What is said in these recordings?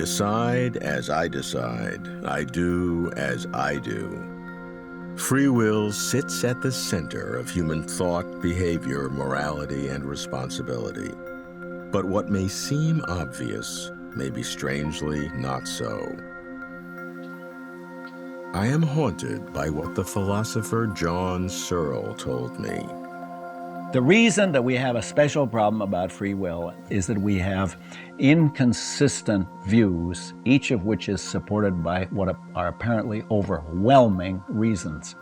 decide as I decide. I do as I do. Free will sits at the center of human thought, behavior, morality, and responsibility. But what may seem obvious may be strangely not so. I am haunted by what the philosopher John Searle told me. The reason that we have a special problem about free will is that we have inconsistent views, each of which is supported by what are apparently overwhelming reasons.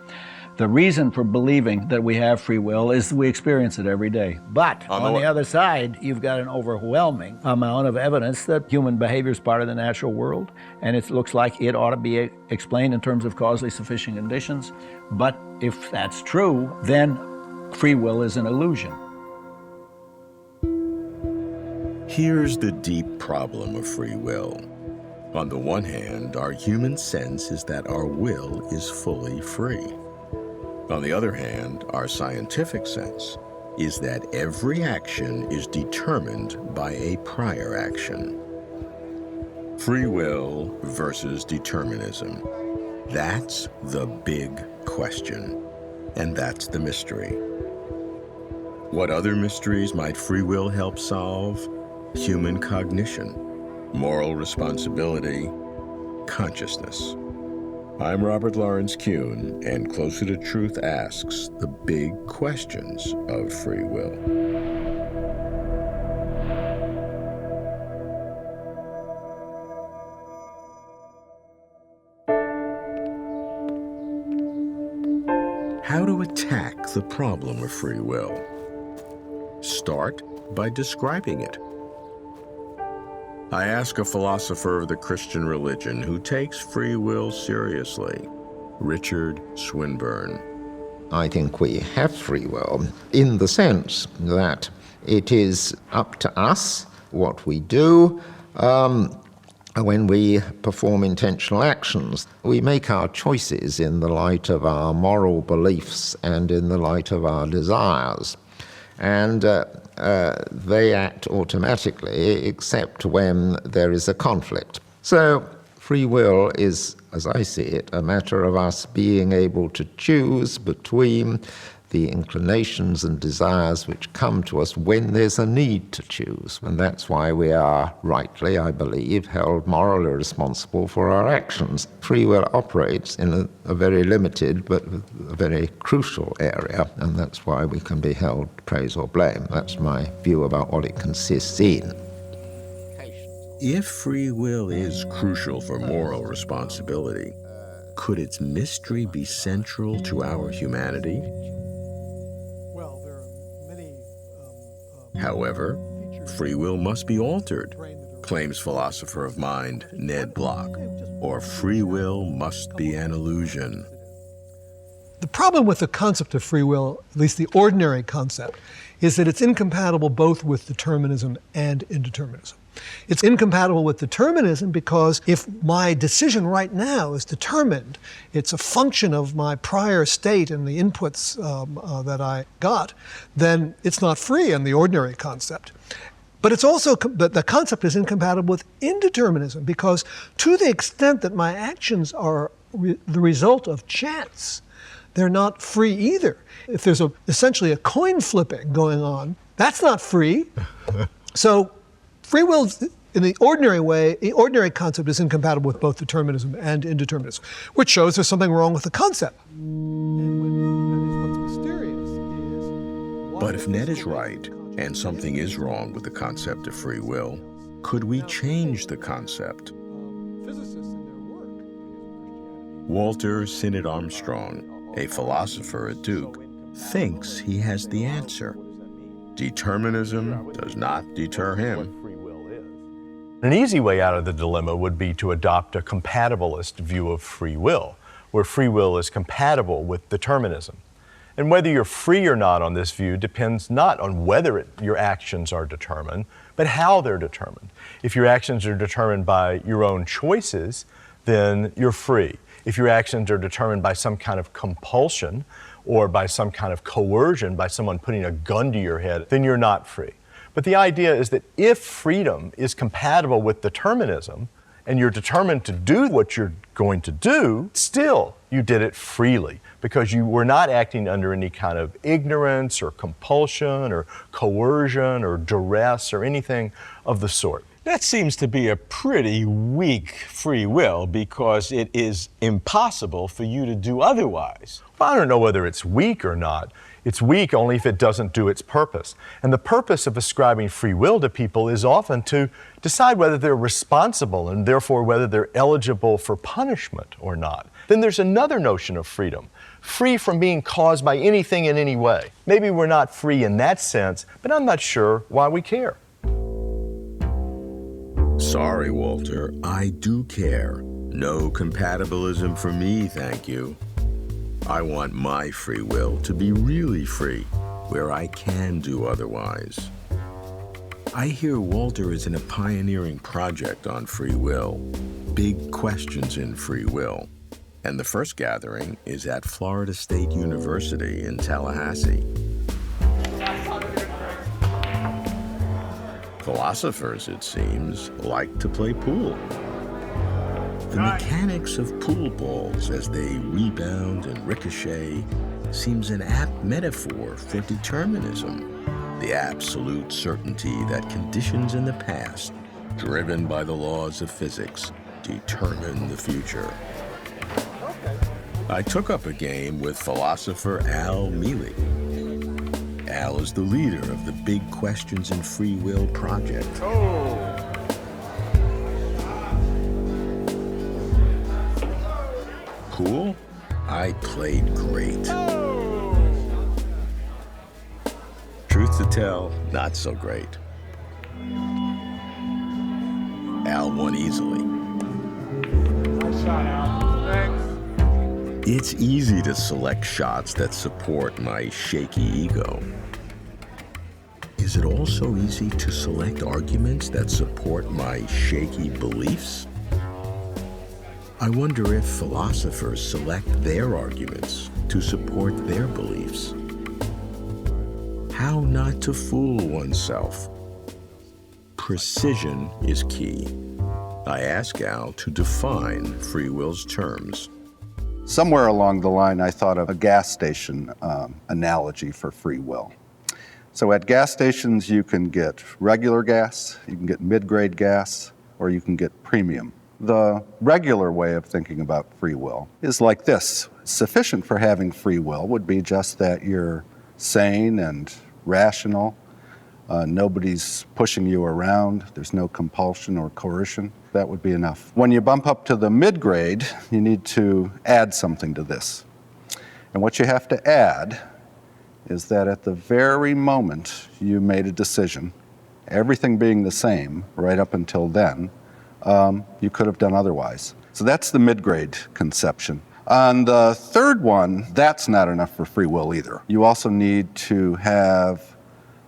The reason for believing that we have free will is that we experience it every day. But on the other side, you've got an overwhelming amount of evidence that human behavior is part of the natural world, and it looks like it ought to be explained in terms of causally sufficient conditions. But if that's true, then free will is an illusion. Here's the deep problem of free will. On the one hand, our human sense is that our will is fully free. On the other hand, our scientific sense is that every action is determined by a prior action. Free will versus determinism. That's the big question, and that's the mystery. What other mysteries might free will help solve? Human cognition, moral responsibility, consciousness. I'm Robert Lawrence Kuhn, and Closer to Truth asks the big questions of free will. How to attack the problem of free will? Start by describing it. I ask a philosopher of the Christian religion who takes free will seriously, Richard Swinburne. I think we have free will in the sense that it is up to us what we do when we perform intentional actions. We make our choices in the light of our moral beliefs and in the light of our desires. And they act automatically except when there is a conflict. So free will is, as I see it, a matter of us being able to choose between the inclinations and desires which come to us when there's a need to choose. And that's why we are rightly, I believe, held morally responsible for our actions. Free will operates in a very limited but a very crucial area, and that's why we can be held to praise or blame. That's my view about what it consists in. If free will is crucial for moral responsibility, could its mystery be central to our humanity? However, free will must be altered, claims philosopher of mind Ned Block, or free will must be an illusion. The problem with the concept of free will, at least the ordinary concept, is that it's incompatible both with determinism and indeterminism. It's incompatible with determinism because if my decision right now is determined, it's a function of my prior state and the inputs that I got, then it's not free in the ordinary concept. But it's also, the concept is incompatible with indeterminism because to the extent that my actions are the result of chance, they're not free either. If there's essentially a coin flipping going on, that's not free. So free will, in the ordinary way, the ordinary concept is incompatible with both determinism and indeterminism, which shows there's something wrong with the concept. But if Ned is right, and something is wrong with the concept of free will, could we change the concept? Walter Sinnott-Armstrong, a philosopher at Duke, thinks he has the answer. Determinism does not deter him. An easy way out of the dilemma would be to adopt a compatibilist view of free will, where free will is compatible with determinism. And whether you're free or not on this view depends not on whether your actions are determined, but how they're determined. If your actions are determined by your own choices, then you're free. If your actions are determined by some kind of compulsion or by some kind of coercion, by someone putting a gun to your head, then you're not free. But the idea is that if freedom is compatible with determinism, and you're determined to do what you're going to do, still you did it freely because you were not acting under any kind of ignorance or compulsion or coercion or duress or anything of the sort. That seems to be a pretty weak free will because it is impossible for you to do otherwise. Well, I don't know whether it's weak or not. It's weak only if it doesn't do its purpose. And the purpose of ascribing free will to people is often to decide whether they're responsible and therefore whether they're eligible for punishment or not. Then there's another notion of freedom, free from being caused by anything in any way. Maybe we're not free in that sense, but I'm not sure why we care. Sorry, Walter, I do care. No compatibilism for me, thank you. I want my free will to be really free, where I can do otherwise. I hear Walter is in a pioneering project on free will, big questions in free will. And the first gathering is at Florida State University in Tallahassee. Philosophers, it seems, like to play pool. The mechanics of pool balls as they rebound and ricochet seems an apt metaphor for determinism, the absolute certainty that conditions in the past, driven by the laws of physics, determine the future. I took up a game with philosopher Alfred Mele. Al is the leader of the Big Questions in Free Will project. Pool? I played great. Truth to tell, not so great. Al won easily. Nice shot, Al. Thanks. It's easy to select shots that support my shaky ego. Is it also easy to select arguments that support my shaky beliefs? I wonder if philosophers select their arguments to support their beliefs. How not to fool oneself. Precision is key. I ask Al to define free will's terms. Somewhere along the line, I thought of a gas station analogy for free will. So at gas stations, you can get regular gas, you can get mid-grade gas, or you can get premium. The regular way of thinking about free will is like this. Sufficient for having free will would be just that you're sane and rational. Nobody's pushing you around. There's no compulsion or coercion. That would be enough. When you bump up to the mid-grade, you need to add something to this. And what you have to add is that at the very moment you made a decision, everything being the same right up until then, you could have done otherwise. So that's the mid-grade conception. On the third one, that's not enough for free will either. You also need to have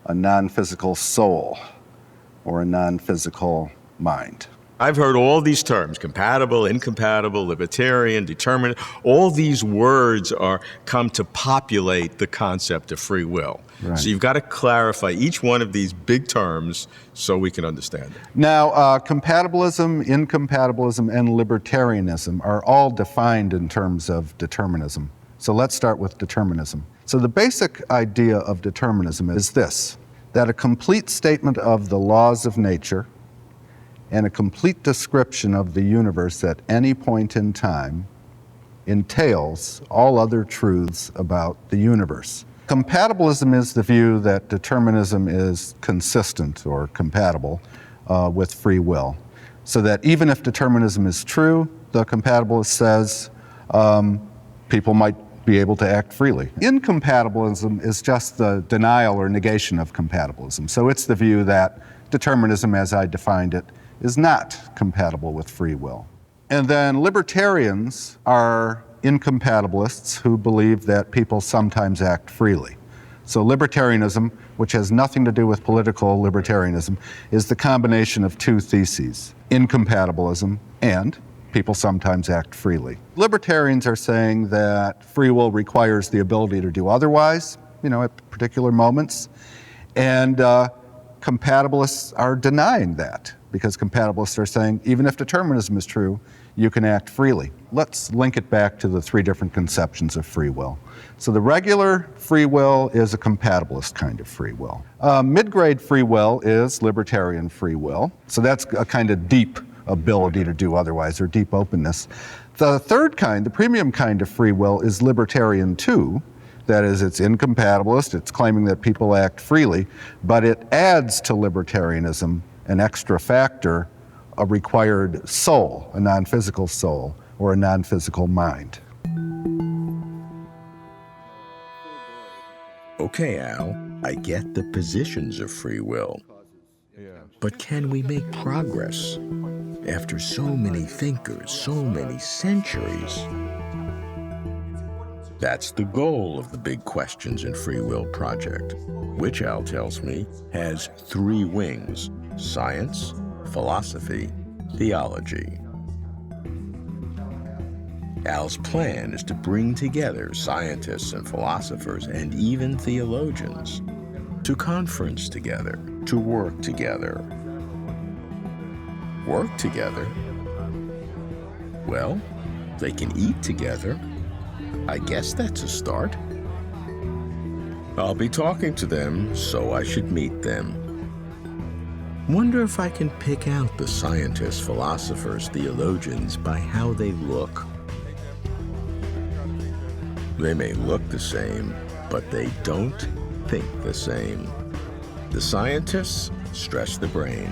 a non-physical soul or a non-physical mind. I've heard all these terms, compatible, incompatible, libertarian, determinate. All these words come to populate the concept of free will. Right. So you've got to clarify each one of these big terms so we can understand it. Now, compatibilism, incompatibilism, and libertarianism are all defined in terms of determinism. So let's start with determinism. So the basic idea of determinism is this, that a complete statement of the laws of nature and a complete description of the universe at any point in time entails all other truths about the universe. Compatibilism is the view that determinism is consistent or compatible with free will. So that even if determinism is true, the compatibilist says people might be able to act freely. Incompatibilism is just the denial or negation of compatibilism. So it's the view that determinism, as I defined it, is not compatible with free will. And then libertarians are incompatibilists who believe that people sometimes act freely. So libertarianism, which has nothing to do with political libertarianism, is the combination of two theses, incompatibilism and people sometimes act freely. Libertarians are saying that free will requires the ability to do otherwise, at particular moments, and compatibilists are denying that, because compatibilists are saying even if determinism is true, you can act freely. Let's link it back to the three different conceptions of free will. So the regular free will is a compatibilist kind of free will. Mid-grade free will is libertarian free will. So that's a kind of deep ability to do otherwise, or deep openness. The third kind, the premium kind of free will, is libertarian too. That is, it's incompatibilist, it's claiming that people act freely, but it adds to libertarianism an extra factor, a required soul, a non-physical soul, or a non-physical mind. Okay, Al, I get the positions of free will. But can we make progress after so many thinkers, so many centuries? That's the goal of the Big Questions in Free Will project, which, Al tells me, has three wings: science, philosophy, theology. Al's plan is to bring together scientists and philosophers and even theologians to conference together, to work together. Work together? Well, they can eat together. I guess that's a start. I'll be talking to them, so I should meet them. Wonder if I can pick out the scientists, philosophers, theologians by how they look. They may look the same, but they don't think the same. The scientists stress the brain.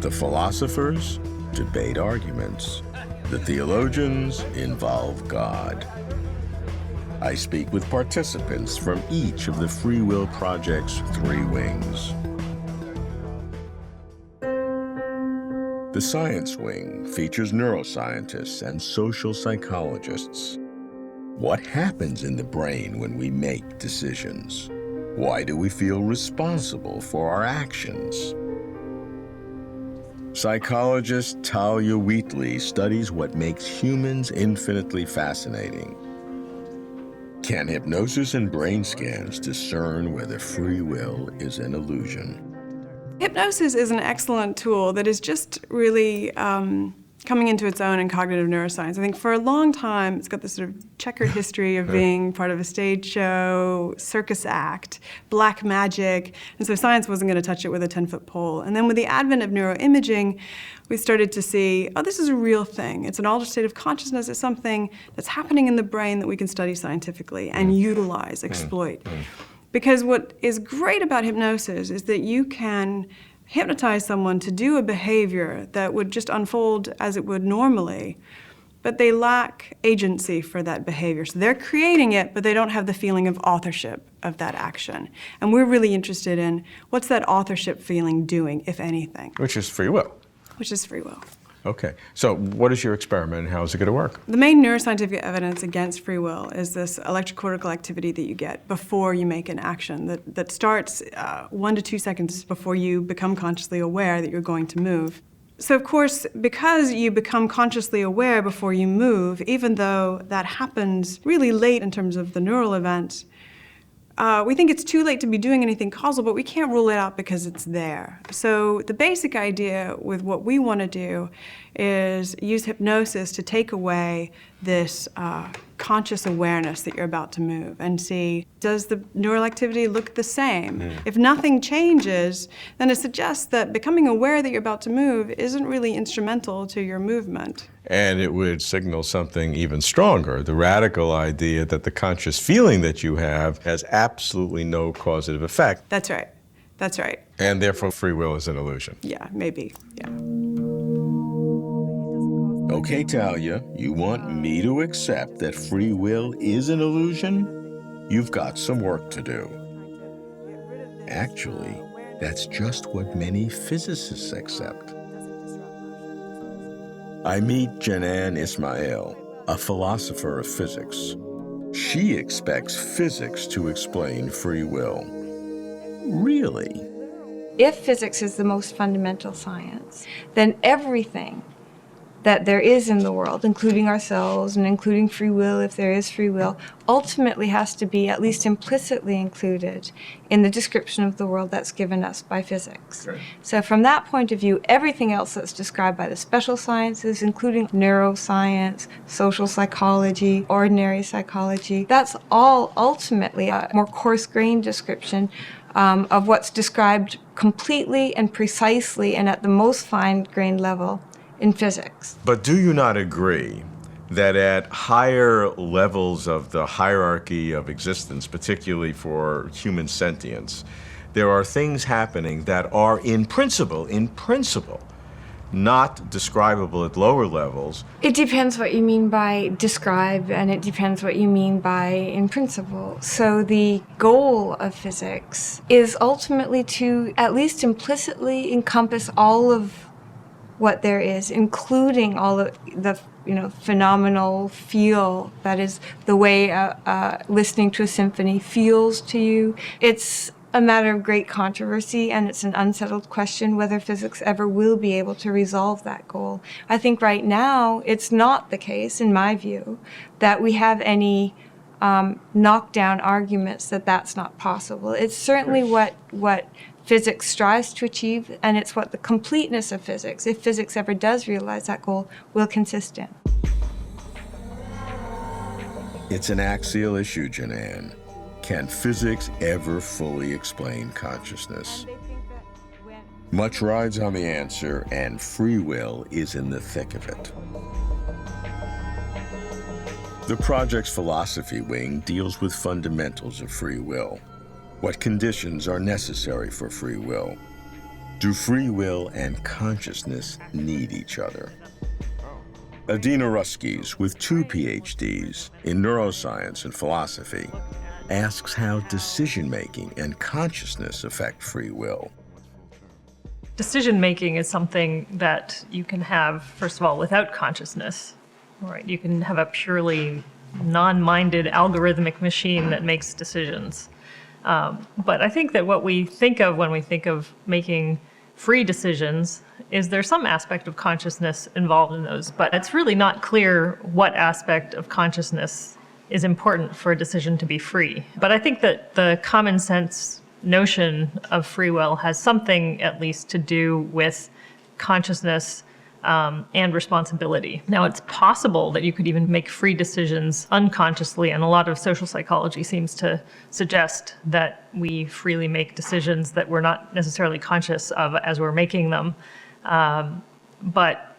The philosophers debate arguments. The theologians involve God. I speak with participants from each of the Free Will Project's three wings. The science wing features neuroscientists and social psychologists. What happens in the brain when we make decisions? Why do we feel responsible for our actions? Psychologist Thalia Wheatley studies what makes humans infinitely fascinating. Can hypnosis and brain scans discern whether free will is an illusion? Hypnosis is an excellent tool that is just really coming into its own in cognitive neuroscience. I think for a long time, it's got this sort of checkered history of being part of a stage show, circus act, black magic, and so science wasn't going to touch it with a 10-foot pole. And then with the advent of neuroimaging, we started to see, oh, this is a real thing. It's an altered state of consciousness. It's something that's happening in the brain that we can study scientifically and utilize, exploit. Because what is great about hypnosis is that you can hypnotize someone to do a behavior that would just unfold as it would normally, but they lack agency for that behavior. So they're creating it, but they don't have the feeling of authorship of that action. And we're really interested in what's that authorship feeling doing, if anything. Which is free will. Which is free will. Okay, so what is your experiment and how is it going to work? The main neuroscientific evidence against free will is this electrocortical activity that you get before you make an action that starts 1 to 2 seconds before you become consciously aware that you're going to move. So of course, because you become consciously aware before you move, even though that happens really late in terms of the neural event, we think it's too late to be doing anything causal, but we can't rule it out because it's there. So the basic idea with what we want to do is use hypnosis to take away this conscious awareness that you're about to move and see, does the neural activity look the same? If nothing changes, then it suggests that becoming aware that you're about to move isn't really instrumental to your movement. And it would signal something even stronger, the radical idea that the conscious feeling that you have has absolutely no causative effect. That's right. That's right. And therefore free will is an illusion. Yeah, maybe. Yeah. Okay, Thalia, you want me to accept that free will is an illusion? You've got some work to do. Actually, that's just what many physicists accept. I meet Jenann Ismael, a philosopher of physics. She expects physics to explain free will. Really? If physics is the most fundamental science, then everything that there is in the world, including ourselves and including free will, if there is free will, ultimately has to be at least implicitly included in the description of the world that's given us by physics. Right. So from that point of view, everything else that's described by the special sciences, including neuroscience, social psychology, ordinary psychology, that's all ultimately a more coarse-grained description of what's described completely and precisely and at the most fine-grained level in physics. But do you not agree that at higher levels of the hierarchy of existence, particularly for human sentience, there are things happening that are in principle, not describable at lower levels? It depends what you mean by describe, and it depends what you mean by in principle. So the goal of physics is ultimately to at least implicitly encompass all of what there is, including all of the phenomenal feel, that is the way listening to a symphony feels to you. It's a matter of great controversy, and it's an unsettled question whether physics ever will be able to resolve that goal. I think right now it's not the case, in my view, that we have any knockdown arguments that that's not possible. It's certainly what physics strives to achieve, and it's what the completeness of physics, if physics ever does realize that goal, will consist in. It's an axial issue, Jenann. Can physics ever fully explain consciousness? Much rides on the answer, and free will is in the thick of it. The project's philosophy wing deals with fundamentals of free will. What conditions are necessary for free will? Do free will and consciousness need each other? Adina Roskies, with 2 PhDs in neuroscience and philosophy, asks how decision-making and consciousness affect free will. Decision-making is something that you can have, first of all, without consciousness. Right? You can have a purely non-minded algorithmic machine that makes decisions. But I think that what we think of when we think of making free decisions is there's some aspect of consciousness involved in those, but it's really not clear what aspect of consciousness is important for a decision to be free. But I think that the common sense notion of free will has something at least to do with consciousness and responsibility. Now, it's possible that you could even make free decisions unconsciously, and a lot of social psychology seems to suggest that we freely make decisions that we're not necessarily conscious of as we're making them. But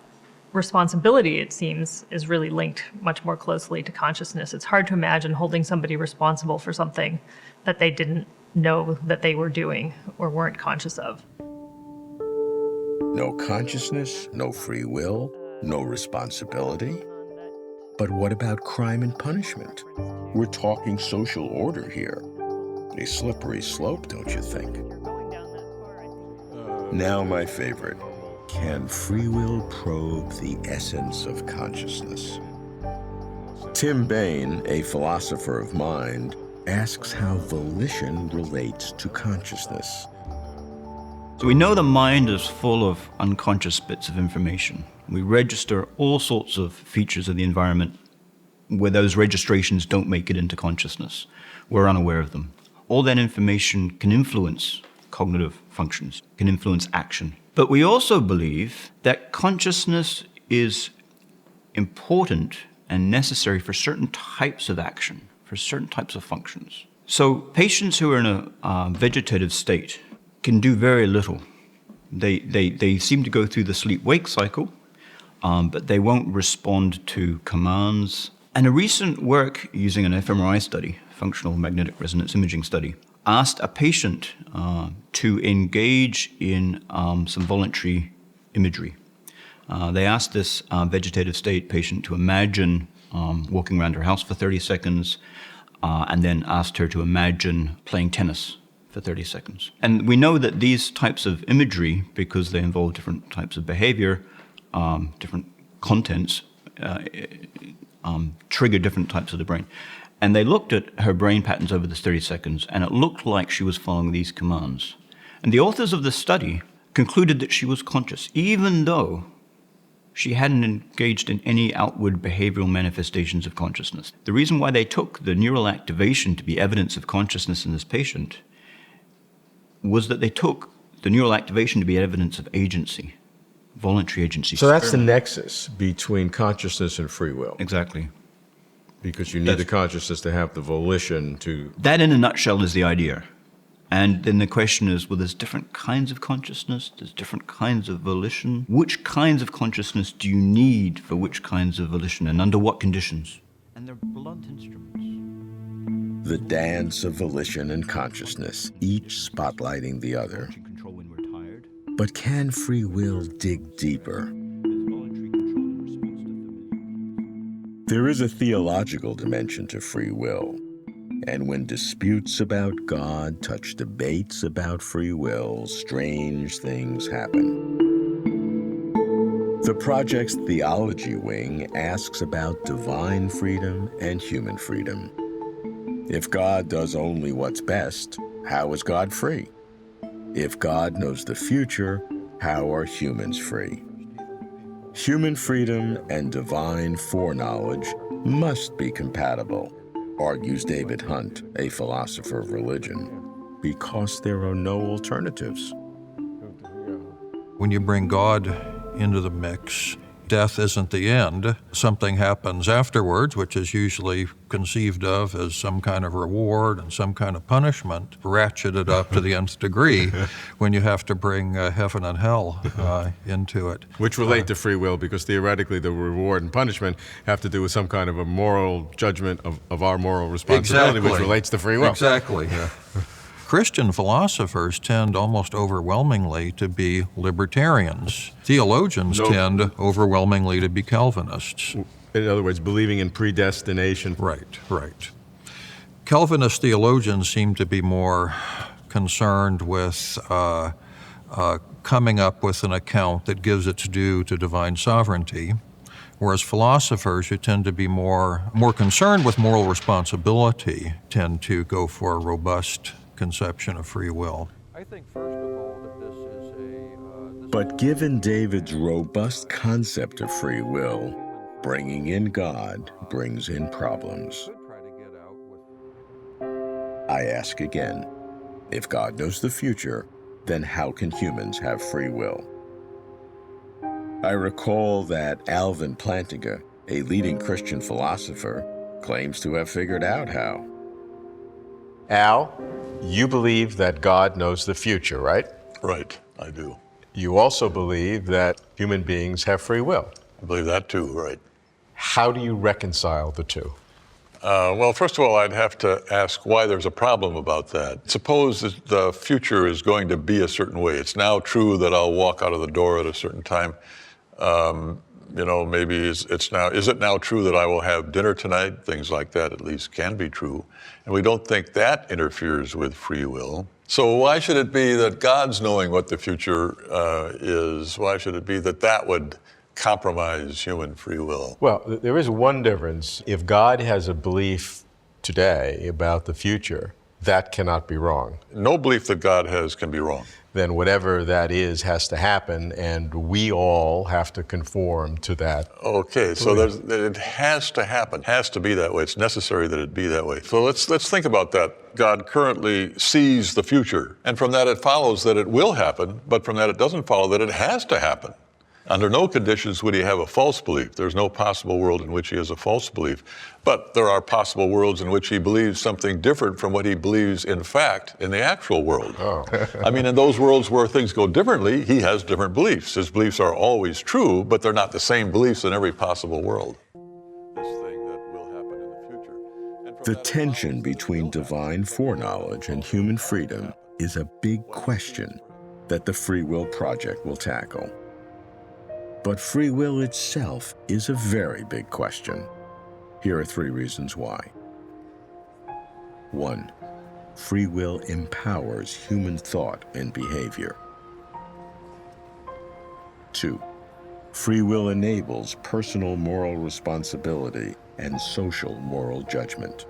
responsibility, it seems, is really linked much more closely to consciousness. It's hard to imagine holding somebody responsible for something that they didn't know that they were doing or weren't conscious of. No consciousness, no free will, no responsibility. But what about crime and punishment? We're talking social order here. A slippery slope, don't you think? Now my favorite. Can free will probe the essence of consciousness? Tim Bayne, a philosopher of mind, asks how volition relates to consciousness. So we know the mind is full of unconscious bits of information. We register all sorts of features of the environment where those registrations don't make it into consciousness. We're unaware of them. All that information can influence cognitive functions, can influence action. But we also believe that consciousness is important and necessary for certain types of action, for certain types of functions. So patients who are in a vegetative state can do very little. They seem to go through the sleep-wake cycle, but they won't respond to commands. And a recent work using an fMRI study, functional magnetic resonance imaging study, asked a patient to engage in some voluntary imagery. They asked this vegetative state patient to imagine walking around her house for 30 seconds, and then asked her to imagine playing tennis for 30 seconds. And we know that these types of imagery, because they involve different types of behavior, different contents, trigger different types of the brain. And they looked at her brain patterns over this 30 seconds, and it looked like she was following these commands. And the authors of the study concluded that she was conscious, even though she hadn't engaged in any outward behavioral manifestations of consciousness. The reason why they took the neural activation to be evidence of consciousness in this patient was that they took the neural activation to be evidence of agency, voluntary agency. So that's the nexus between consciousness and free will. Exactly. Because you need the consciousness to have the volition to... That, in a nutshell, is the idea. And then the question is, well, there's different kinds of consciousness, there's different kinds of volition. Which kinds of consciousness do you need for which kinds of volition, and under what conditions? And they're blunt instruments. The dance of volition and consciousness, each spotlighting the other. But can free will dig deeper? There is a theological dimension to free will, and when disputes about God touch debates about free will, strange things happen. The project's theology wing asks about divine freedom and human freedom. If God does only what's best, how is God free? If God knows the future, how are humans free? Human freedom and divine foreknowledge must be compatible, argues David Hunt, a philosopher of religion, because there are no alternatives. When you bring God into the mix, death isn't the end. Something happens afterwards, which is usually conceived of as some kind of reward and some kind of punishment, ratcheted up to the nth degree when you have to bring heaven and hell into it. Which relate to free will, because theoretically the reward and punishment have to do with some kind of a moral judgment of our moral responsibility, which relates to free will. Exactly. Yeah. Christian philosophers tend almost overwhelmingly to be libertarians. Theologians tend overwhelmingly to be Calvinists. In other words, believing in predestination. Right. Calvinist theologians seem to be more concerned with coming up with an account that gives its due to divine sovereignty, whereas philosophers who tend to be more concerned with moral responsibility tend to go for a robust conception of free will. I think, first of all, that this is But given David's robust concept of free will, bringing in God brings in problems. I ask again, if God knows the future, then how can humans have free will? I recall that Alvin Plantinga, a leading Christian philosopher, claims to have figured out how. Al, you believe that God knows the future, right? Right, I do. You also believe that human beings have free will. I believe that too, right. How do you reconcile the two? Well, first of all, I'd have to ask why there's a problem about that. Suppose that the future is going to be a certain way. It's now true that I'll walk out of the door at a certain time. Maybe is it now true that I will have dinner tonight? Things like that at least can be true. And we don't think that interferes with free will. So why should it be that God's knowing what the future is? Why should it be that would compromise human free will? Well, there is one difference. If God has a belief today about the future, that cannot be wrong. No belief that God has can be wrong. Then whatever that is has to happen, and we all have to conform to that. Okay, so it has to happen. It has to be that way. It's necessary that it be that way. So let's think about that. God currently sees the future, and from that it follows that it will happen, but from that it doesn't follow that it has to happen. Under no conditions would he have a false belief. There's no possible world in which he has a false belief. But there are possible worlds in which he believes something different from what he believes in fact in the actual world. Oh. I mean, in those worlds where things go differently, he has different beliefs. His beliefs are always true, but they're not the same beliefs in every possible world. This thing that will happen in the future. The tension between divine foreknowledge and human freedom is a big question that the Free Will Project will tackle. But free will itself is a very big question. Here are 3 reasons why. 1. Free will empowers human thought and behavior. 2. Free will enables personal moral responsibility and social moral judgment.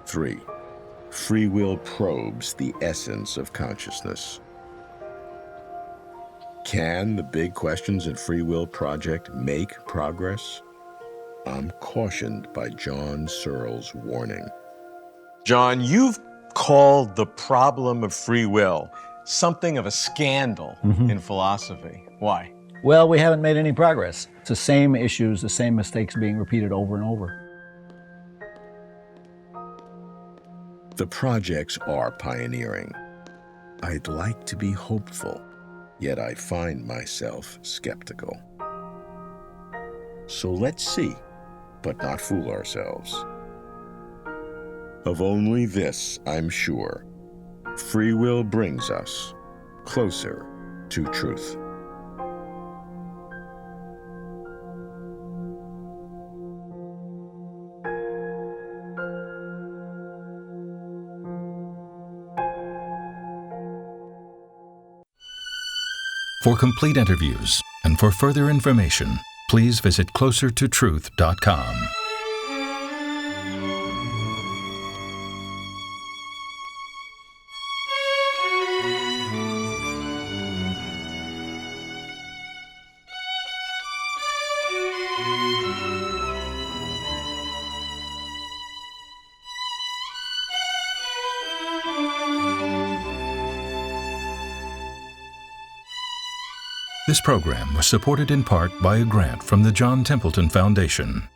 3. Free will probes the essence of consciousness. Can the big questions and free will project make progress? I'm cautioned by John Searle's warning. John, you've called the problem of free will something of a scandal in philosophy. Why? Well, we haven't made any progress. It's the same issues, the same mistakes being repeated over and over. The projects are pioneering. I'd like to be hopeful, yet I find myself skeptical. So let's see, but not fool ourselves. Of only this I'm sure: free will brings us closer to truth. For complete interviews and for further information, please visit closertotruth.com. This program was supported in part by a grant from the John Templeton Foundation.